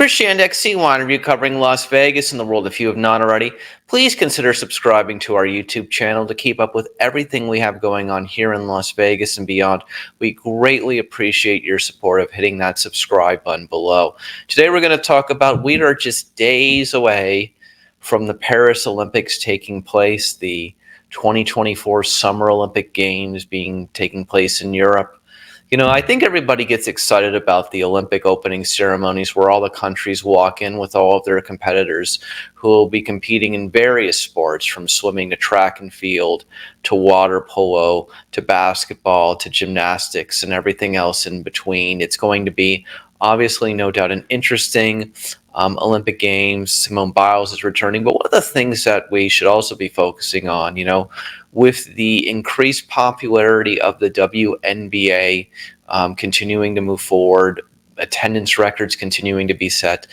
Christiandex CYInterview covering Las Vegas and the world. If you have not already, please consider subscribing to our YouTube channel to keep up with everything we have going on here in Las Vegas and beyond. We greatly appreciate your support of hitting that subscribe button below. Today we're going to talk about we are just days away from the Paris Olympics taking place, the 2024 Summer Olympic Games taking place in Europe. I think everybody gets excited about the Olympic opening ceremonies where all the countries walk in with all of their competitors who will be competing in various sports, from swimming to track and field to water polo to basketball to gymnastics and everything else in between. It's going to be obviously, no doubt, an interesting Olympic Games. Simone Biles is returning. But one of the things that we should also be focusing on, with the increased popularity of the WNBA continuing to move forward, attendance records continuing to be set,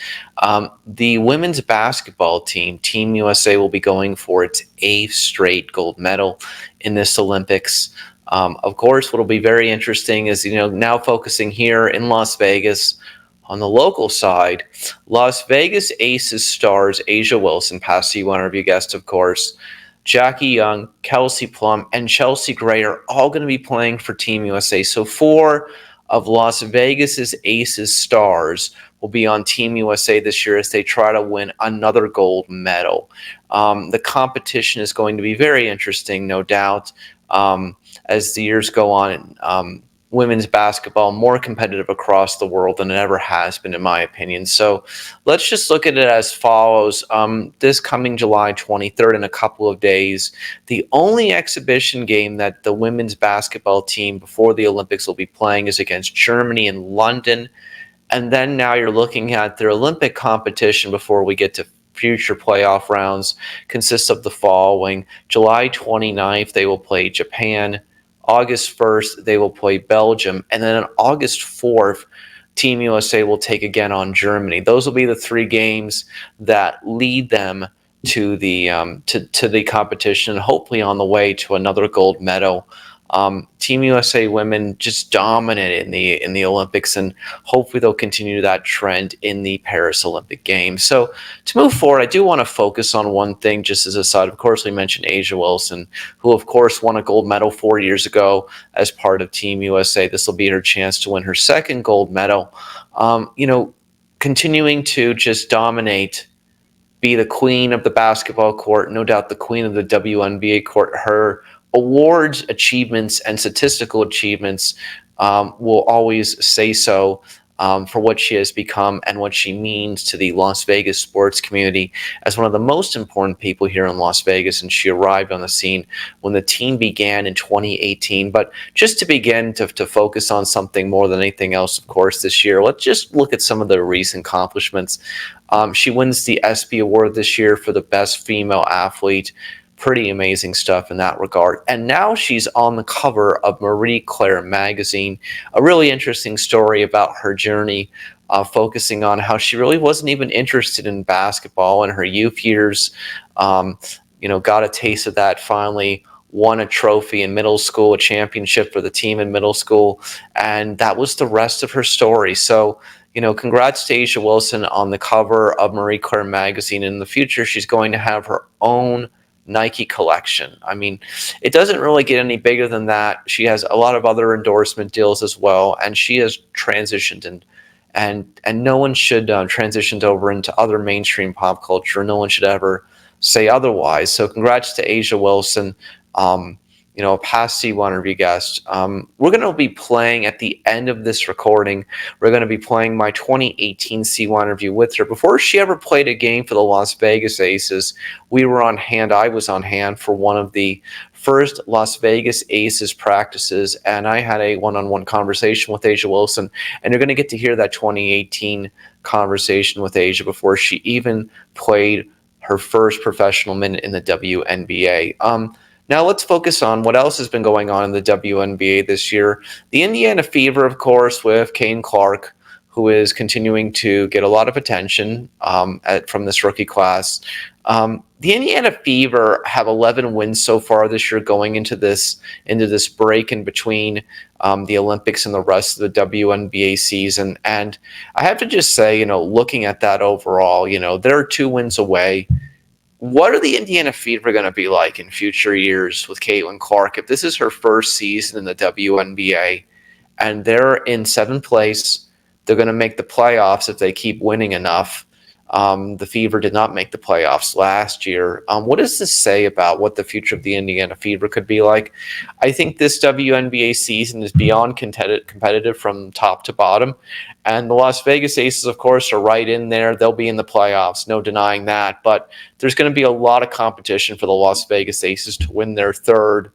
the women's basketball team, Team USA, will be going for its 8th straight gold medal in this Olympics. Of course, what will be very interesting is, now focusing here in Las Vegas. On the local side, Las Vegas Aces stars A'ja Wilson, past CYInterview guest, of course, Jackie Young, Kelsey Plum, and Chelsea Gray are all going to be playing for Team USA. So 4 of Las Vegas's Aces stars will be on Team USA this year as they try to win another gold medal. The competition is going to be very interesting, no doubt, as the years go on. Women's basketball more competitive across the world than it ever has been, in my opinion. So let's just look at it as follows. This coming July 23rd, in a couple of days, the only exhibition game that the women's basketball team before the Olympics will be playing is against Germany in London. And then now you're looking at their Olympic competition before we get to future playoff rounds, consists of the following. July 29th, they will play Japan. August 1st, they will play Belgium. And then on August 4th, Team USA will take again on Germany. Those will be the 3 games that lead them to the to the competition, and hopefully on the way to another gold medal. Team USA women just dominant in the Olympics, and hopefully they'll continue that trend in the Paris Olympic Games. So to move forward, I do want to focus on one thing just as a side. Of course, we mentioned A'ja Wilson, who of course won a gold medal 4 years ago as part of Team USA. This will be her chance to win her 2nd gold medal. Continuing to just dominate, be the queen of the basketball court, no doubt the queen of the WNBA court. Her awards, achievements, and statistical achievements will always say so for what she has become and what she means to the Las Vegas sports community as one of the most important people here in Las Vegas. And she arrived on the scene when the team began in 2018. But just to begin to focus on something more than anything else, of course, this year, let's just look at some of the recent accomplishments. She wins the ESPY Award this year for the best female athlete. Pretty amazing stuff in that regard. And now she's on the cover of Marie Claire magazine. A really interesting story about her journey, focusing on how she really wasn't even interested in basketball in her youth years. Got a taste of that, finally won a trophy in middle school, a championship for the team in middle school, and that was the rest of her story. So, congrats to A'ja Wilson on the cover of Marie Claire magazine. In the future, she's going to have her own Nike collection. I mean, it doesn't really get any bigger than that. She has a lot of other endorsement deals as well, and she has transitioned, and no one should transitioned over into other mainstream pop culture. No one should ever say otherwise. So congrats to A'ja Wilson, a past CYInterview guest. We're going to be playing at the end of this recording. We're going to be playing my 2018 CYInterview with her. Before she ever played a game for the Las Vegas Aces, we were on hand. I was on hand for one of the first Las Vegas Aces practices, and I had a one-on-one conversation with A'ja Wilson. And you're going to get to hear that 2018 conversation with A'ja before she even played her first professional minute in the WNBA. Now let's focus on what else has been going on in the WNBA this year. The Indiana Fever, of course, with Kane Clark who is continuing to get a lot of attention from this rookie class. The Indiana Fever have 11 wins so far this year, going into this break in between the Olympics and the rest of the WNBA season. And I have to just say, looking at that overall, they're 2 wins away. What are the Indiana Fever going to be like in future years with Caitlin Clark? If this is her first season in the WNBA and they're in 7th place, they're going to make the playoffs if they keep winning enough. The Fever did not make the playoffs last year. What does this say about what the future of the Indiana Fever could be like? I think this WNBA season is beyond competitive from top to bottom. And the Las Vegas Aces, of course, are right in there. They'll be in the playoffs, no denying that. But there's going to be a lot of competition for the Las Vegas Aces to win their 3rd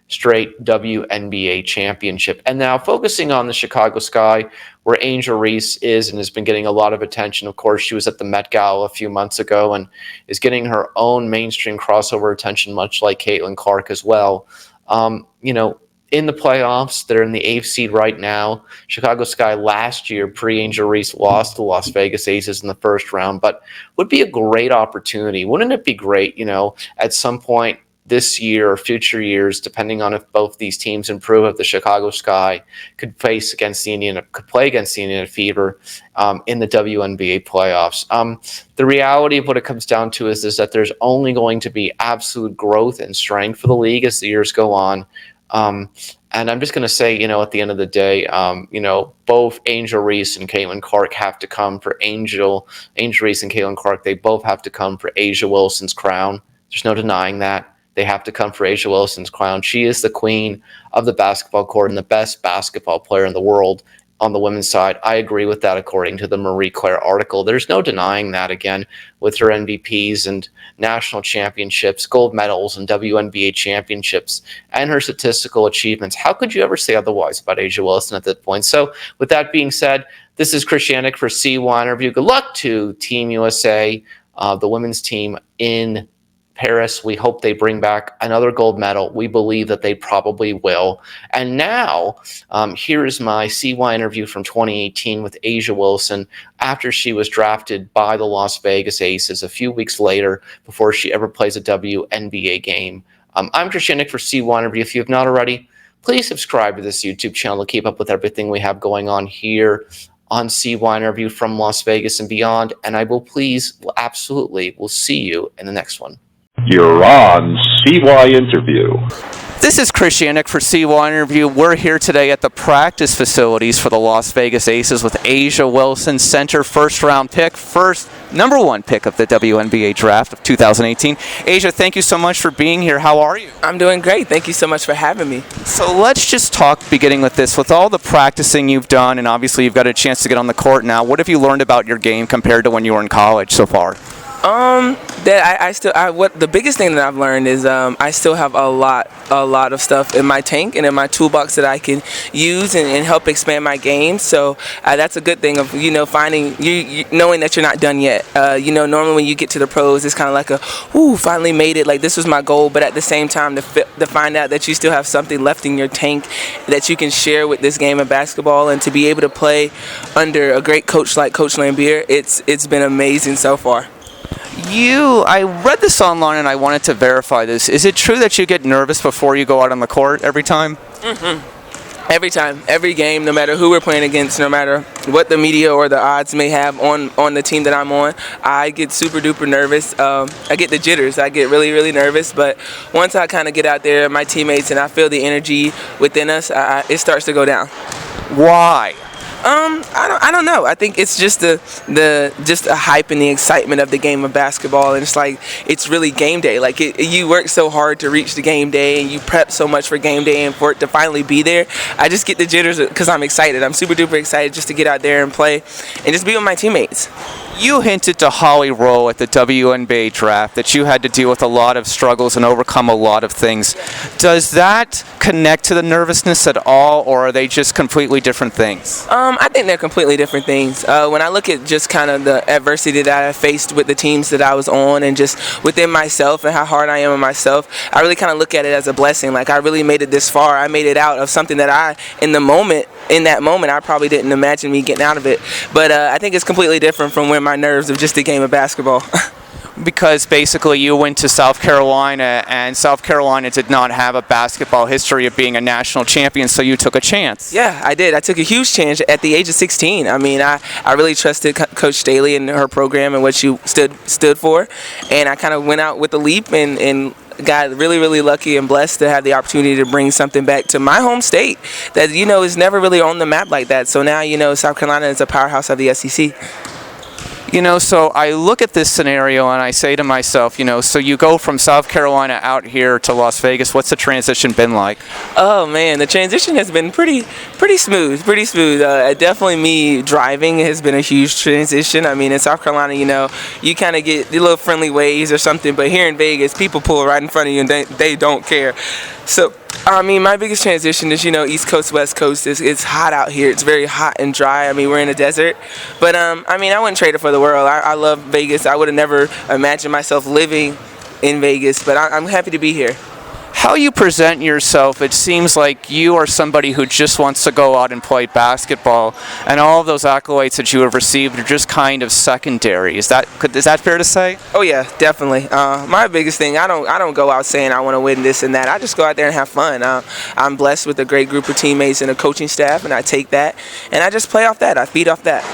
straight WNBA championship. And now focusing on the Chicago Sky, where Angel Reese is and has been getting a lot of attention. Of course, she was at the Met Gala a few months ago and is getting her own mainstream crossover attention, much like Caitlin Clark as well. In the playoffs, they're in the 8th seed right now. Chicago Sky last year, pre-Angel Reese, lost to Las Vegas Aces in the first round, but would be a great opportunity. Wouldn't it be great, at some point this year or future years, depending on if both these teams improve, if the Chicago Sky could play against the Indiana Fever in the WNBA playoffs. The reality of what it comes down to is that there's only going to be absolute growth and strength for the league as the years go on. And I'm just going to say, at the end of the day, both Angel Reese and Caitlin Clark have to come for Angel Reese and Caitlin Clark. They both have to come for A'ja Wilson's crown. There's no denying that. They have to come for A'ja Wilson's crown. She is the queen of the basketball court and the best basketball player in the world on the women's side. I agree with that, according to the Marie Claire article. There's no denying that, again, with her MVPs and national championships, gold medals, and WNBA championships, and her statistical achievements. How could you ever say otherwise about A'ja Wilson at that point? So with that being said, this is Chris Yannick for CYInterview. Good luck to Team USA, the women's team in Paris. We hope they bring back another gold medal. We believe that they probably will. And now, here is my CYInterview from 2018 with A'ja Wilson after she was drafted by the Las Vegas Aces a few weeks later, before she ever plays a WNBA game. I'm Chris Yannick for CYInterview. If you have not already, please subscribe to this YouTube channel to keep up with everything we have going on here on CYInterview from Las Vegas and beyond. And I will absolutely will see you in the next one. You're on CYInterview. This is Chris Yannick for CYInterview. We're here today at the practice facilities for the Las Vegas Aces with A'ja Wilson, center, first-round pick, number 1 pick of the WNBA draft of 2018. A'ja, thank you so much for being here. How are you? I'm doing great. Thank you so much for having me. So let's just talk, beginning with this. With all the practicing you've done, and obviously you've got a chance to get on the court now, what have you learned about your game compared to when you were in college so far? What the biggest thing that I've learned is I still have a lot of stuff in my tank and in my toolbox that I can use and help expand my game. So that's a good thing of finding knowing that you're not done yet. Normally when you get to the pros, it's kind of like finally made it. Like, this was my goal, but at the same time to find out that you still have something left in your tank that you can share with this game of basketball, and to be able to play under a great coach like Coach Lambier, it's been amazing so far. I read this online and I wanted to verify this. Is it true that you get nervous before you go out on the court every time? Mm-hmm. Every time, every game, no matter who we're playing against, no matter what the media or the odds may have on the team that I'm on, I get super duper nervous. I get the jitters. I get really, really nervous. But once I kind of get out there, my teammates, and I feel the energy within us, it starts to go down. Why? I don't know. I think it's just the hype and the excitement of the game of basketball, and it's really game day. Like, you work so hard to reach the game day, and you prep so much for game day, and for it to finally be there, I just get the jitters because I'm excited. I'm super duper excited just to get out there and play, and just be with my teammates. You hinted to Holly Rowe at the WNBA draft that you had to deal with a lot of struggles and overcome a lot of things. Does that connect to the nervousness at all, or are they just completely different things? I think they're completely different things. When I look at just kind of the adversity that I faced with the teams that I was on and just within myself and how hard I am on myself, I really kind of look at it as a blessing. Like, I really made it this far. I made it out of something that in that moment, I probably didn't imagine me getting out of it. But I think it's completely different from when my nerves of just a game of basketball. Because basically you went to South Carolina, and South Carolina did not have a basketball history of being a national champion, so you took a chance. Yeah, I did. I took a huge chance at the age of 16. I mean, I really trusted Coach Staley and her program and what she stood for, and I kind of went out with a leap and got really, really lucky and blessed to have the opportunity to bring something back to my home state that, is never really on the map like that. So now, South Carolina is a powerhouse of the SEC. So I look at this scenario and I say to myself, so you go from South Carolina out here to Las Vegas. What's the transition been like? Oh man, the transition has been pretty smooth. Definitely me driving has been a huge transition. I mean, in South Carolina, you kind of get the little friendly ways or something, but here in Vegas, people pull right in front of you and they don't care. So, I mean, my biggest transition is, East Coast, West Coast. It's hot out here. It's very hot and dry. I mean, we're in a desert. But, I wouldn't trade it for the world. I love Vegas. I would have never imagined myself living in Vegas, but I'm happy to be here. How you present yourself, it seems like you are somebody who just wants to go out and play basketball, and all of those accolades that you have received are just kind of secondary. Is that fair to say? Oh yeah, definitely. My biggest thing, I don't go out saying I want to win this and that. I just go out there and have fun. I'm blessed with a great group of teammates and a coaching staff, and I take that and I just play off that. I feed off that.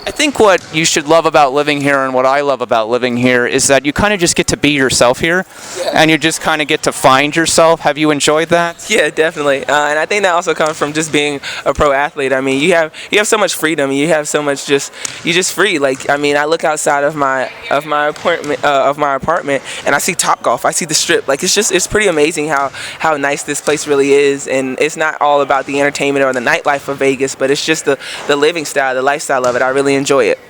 I think what you should love about living here, and what I love about living here, is that you kind of just get to be yourself here, and you just kind of get to find yourself. Have you enjoyed that? Yeah, definitely. And I think that also comes from just being a pro athlete. I mean, you have so much freedom. You have so much you're just free. Like, I mean, I look outside of my apartment and I see Topgolf. I see the Strip. Like, it's pretty amazing how nice this place really is. And it's not all about the entertainment or the nightlife of Vegas, but it's just the living style, the lifestyle of it. I really enjoy it.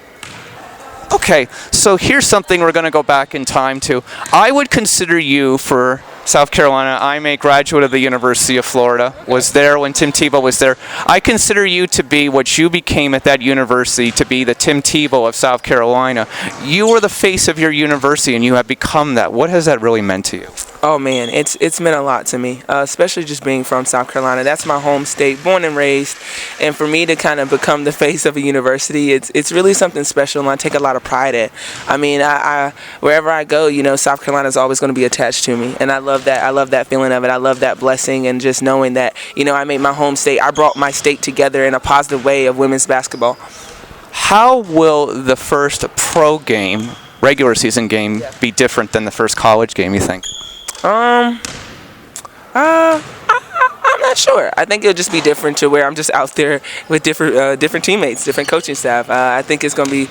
Okay, so here's something we're going to go back in time to. I would consider you for South Carolina. I'm a graduate of the University of Florida, was there when Tim Tebow was there. I consider you to be what you became at that university, to be the Tim Tebow of South Carolina. You were the face of your university, and you have become that. What has that really meant to you? Oh man, it's meant a lot to me, especially just being from South Carolina. That's my home state, born and raised, and for me to kind of become the face of a university, it's really something special, and I take a lot of pride in. I mean, I wherever I go, South Carolina is always going to be attached to me, and I love that. I love that feeling of it. I love that blessing, and just knowing that I made my home state. I brought my state together in a positive way of women's basketball. How will the first pro game, regular season game, be different than the first college game, you think? I'm not sure. I think it'll just be different to where I'm just out there with different teammates, different coaching staff. I think it's going to be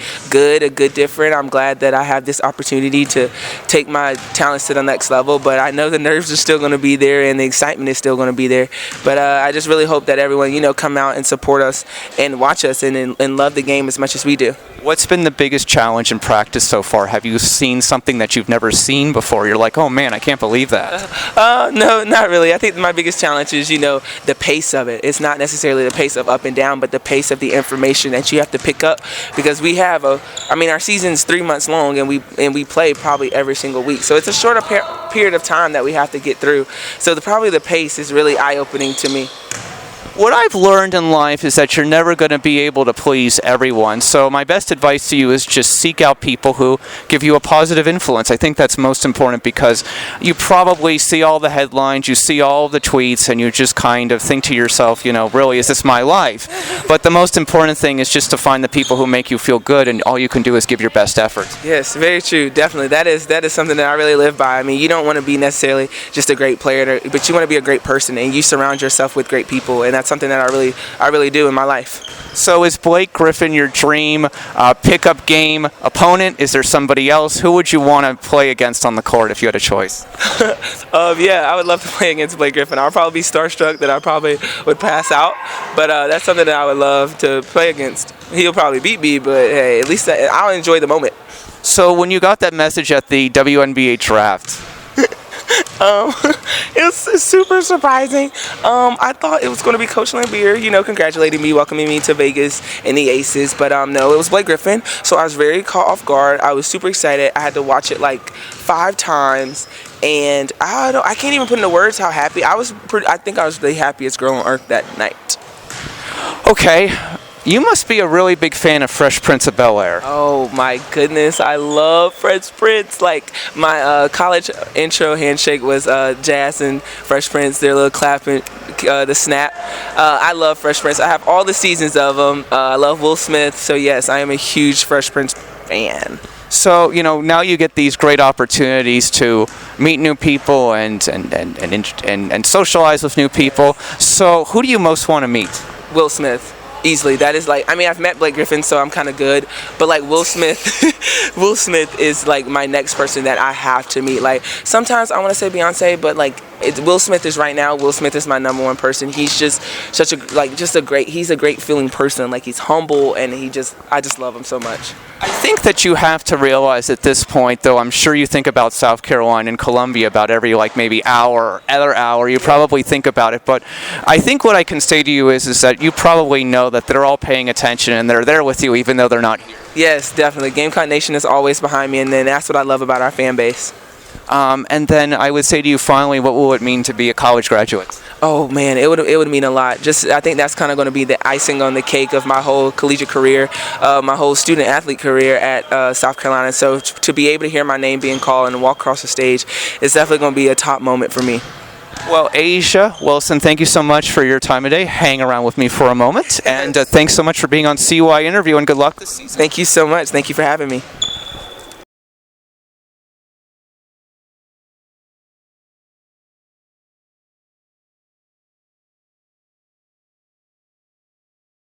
a good different. I'm glad that I have this opportunity to take my talents to the next level, but I know the nerves are still going to be there and the excitement is still going to be there. But I just really hope that everyone, come out and support us and watch us and love the game as much as we do. What's been the biggest challenge in practice so far? Have you seen something that you've never seen before? You're like, oh man, I can't believe that. No, not really. I think my biggest challenge is, the pace of it. It's not necessarily the pace of up and down, but the pace of the information that you have to pick up, because we have our season's 3 months long, and we play probably every single week. So it's a shorter period of time that we have to get through. So probably the pace is really eye-opening to me. What I've learned in life is that you're never going to be able to please everyone. So my best advice to you is just seek out people who give you a positive influence. I think that's most important, because you probably see all the headlines, you see all the tweets, and you just kind of think to yourself, really, is this my life? But the most important thing is just to find the people who make you feel good, and all you can do is give your best effort. Yes, very true. Definitely. That is something that I really live by. I mean, you don't want to be necessarily just a great player, but you want to be a great person, and you surround yourself with great people, and that's that's something that I really do in my life. So is Blake Griffin your dream pickup game opponent? Is there somebody else? Who would you want to play against on the court if you had a choice? Yeah, I would love to play against Blake Griffin. I'll probably be starstruck that I probably would pass out, but that's something that I would love to play against. He'll probably beat me, but hey, at least I'll enjoy the moment. So when you got that message at the WNBA draft, It was super surprising. I thought it was going to be Coach Lambier, congratulating me, welcoming me to Vegas and the Aces. But no, it was Blake Griffin. So I was very caught off guard. I was super excited. I had to watch it like 5 times. And I can't even put into words how happy I was. I think I was the happiest girl on earth that night. okay, you must be a really big fan of Fresh Prince of Bel-Air. Oh my goodness, I love Fresh Prince. Like my college intro handshake was Jazz and Fresh Prince, their little clapping, the snap. I love Fresh Prince. I have all the seasons of them. I love Will Smith, so yes, I am a huge Fresh Prince fan. So, now you get these great opportunities to meet new people and socialize with new people. So who do you most want to meet? Will Smith. Easily. That is I've met Blake Griffin, so I'm kind of good. But Will Smith, Will Smith is my next person that I have to meet. Sometimes I want to say Beyonce, but Will Smith is right now. Will Smith is my number one person. He's just such a he's a great feeling person. He's humble and I just love him so much. I think that you have to realize at this point, though, I'm sure you think about South Carolina and Columbia about every maybe hour or other hour. You probably think about it, but I think what I can say to you is that you probably know that they're all paying attention and they're there with you even though they're not here. Yes, definitely. Gamecock Nation is always behind me, and then that's what I love about our fan base. And then I would say to you finally, what will it mean to be a college graduate? Oh man, it would mean a lot. I think that's kind of going to be the icing on the cake of my whole collegiate career, my whole student athlete career at South Carolina. So to be able to hear my name being called and walk across the stage is definitely going to be a top moment for me. Well, Asia Wilson, thank you so much for your time today. Hang around with me for a moment, and thanks so much for being on CYInterview, and good luck this season. Thank you so much. Thank you for having me.